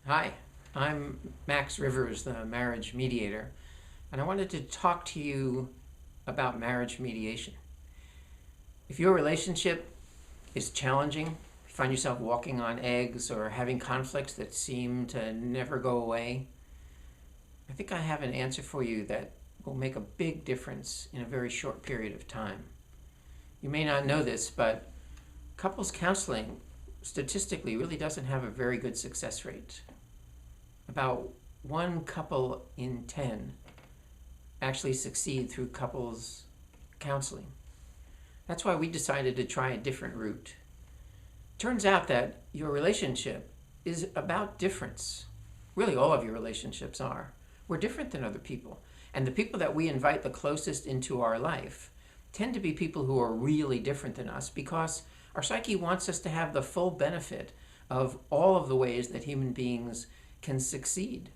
Hi, I'm Max Rivers, the marriage mediator, and I wanted to talk to you about marriage mediation. If your relationship is challenging, you find yourself walking on eggs or having conflicts that seem to never go away, I think I have an answer for you that will make a big difference in a very short period of time. You may not know this, but couples counseling statistically really doesn't have a very good success rate. About one couple in 10 actually succeed through couples counseling. That's why we decided to try a different route. Turns out that your relationship is about difference. Really, all of your relationships are. We're different than other people. And the people that we invite the closest into our life tend to be people who are really different than us because our psyche wants us to have the full benefit of all of the ways that human beings can succeed.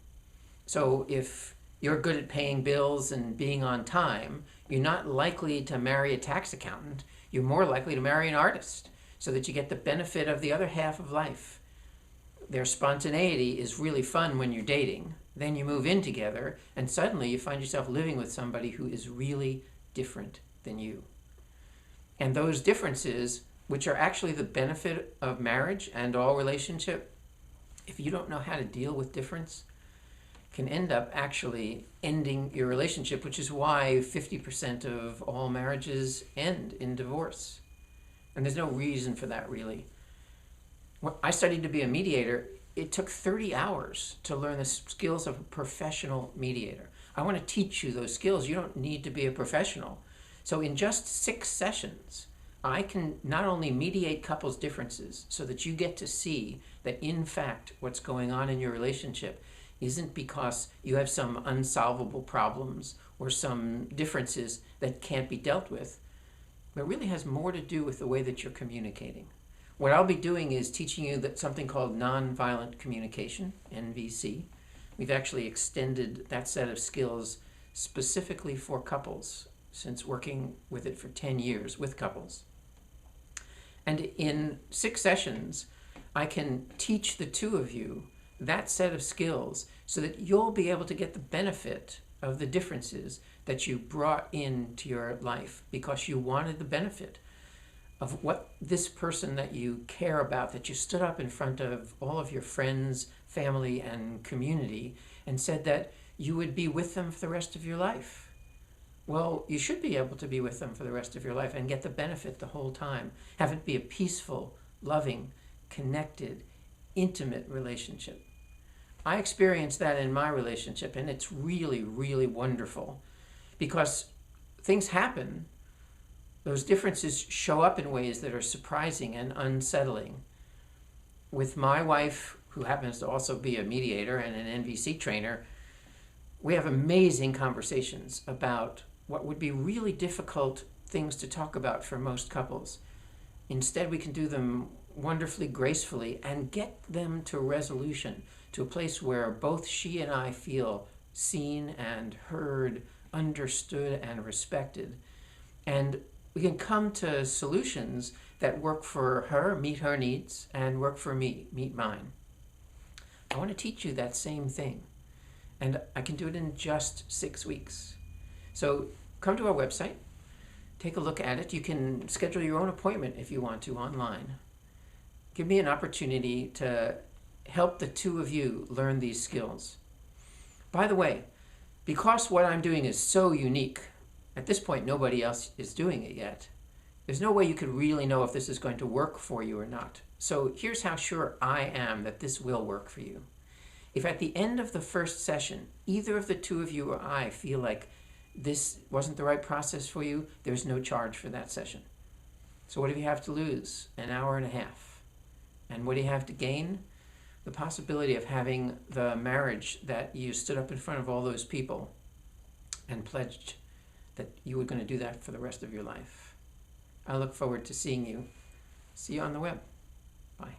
So if you're good at paying bills and being on time, you're not likely to marry a tax accountant. You're more likely to marry an artist so that you get the benefit of the other half of life. Their spontaneity is really fun when you're dating. Then you move in together and suddenly you find yourself living with somebody who is really different than you. And those differences, which are actually the benefit of marriage and all relationship, if you don't know how to deal with difference, can end up actually ending your relationship, which is why 50% of all marriages end in divorce. And there's no reason for that, really. When I studied to be a mediator, it took 30 hours to learn the skills of a professional mediator. I want to teach you those skills. You don't need to be a professional. So in just 6 sessions, I can not only mediate couples' differences so that you get to see that in fact what's going on in your relationship isn't because you have some unsolvable problems or some differences that can't be dealt with, but really has more to do with the way that you're communicating. What I'll be doing is teaching you that something called nonviolent communication, NVC. We've actually extended that set of skills specifically for couples since working with it for 10 years with couples. And in 6 sessions, I can teach the two of you that set of skills so that you'll be able to get the benefit of the differences that you brought into your life because you wanted the benefit of what this person that you care about, that you stood up in front of all of your friends, family, and community and said that you would be with them for the rest of your life. Well, you should be able to be with them for the rest of your life and get the benefit the whole time. Have it be a peaceful, loving, connected, intimate relationship. I experienced that in my relationship, and it's really, really wonderful because things happen. Those differences show up in ways that are surprising and unsettling. With my wife, who happens to also be a mediator and an NVC trainer, we have amazing conversations about what would be really difficult things to talk about for most couples. Instead, we can do them wonderfully gracefully and get them to resolution, to a place where both she and I feel seen and heard, understood and respected. And we can come to solutions that work for her, meet her needs, and work for me, meet mine. I want to teach you that same thing. And I can do it in just 6 weeks. So come to our website, take a look at it. You can schedule your own appointment if you want to online. Give me an opportunity to help the two of you learn these skills. By the way, because what I'm doing is so unique, at this point nobody else is doing it yet. There's no way you could really know if this is going to work for you or not. So here's how sure I am that this will work for you. If at the end of the first session, either of the two of you or I feel like this wasn't the right process for you, there's no charge for that session. So what do you have to lose? An hour and a half. And what do you have to gain? The possibility of having the marriage that you stood up in front of all those people and pledged that you were going to do that for the rest of your life. I look forward to seeing you. See you on the web. Bye.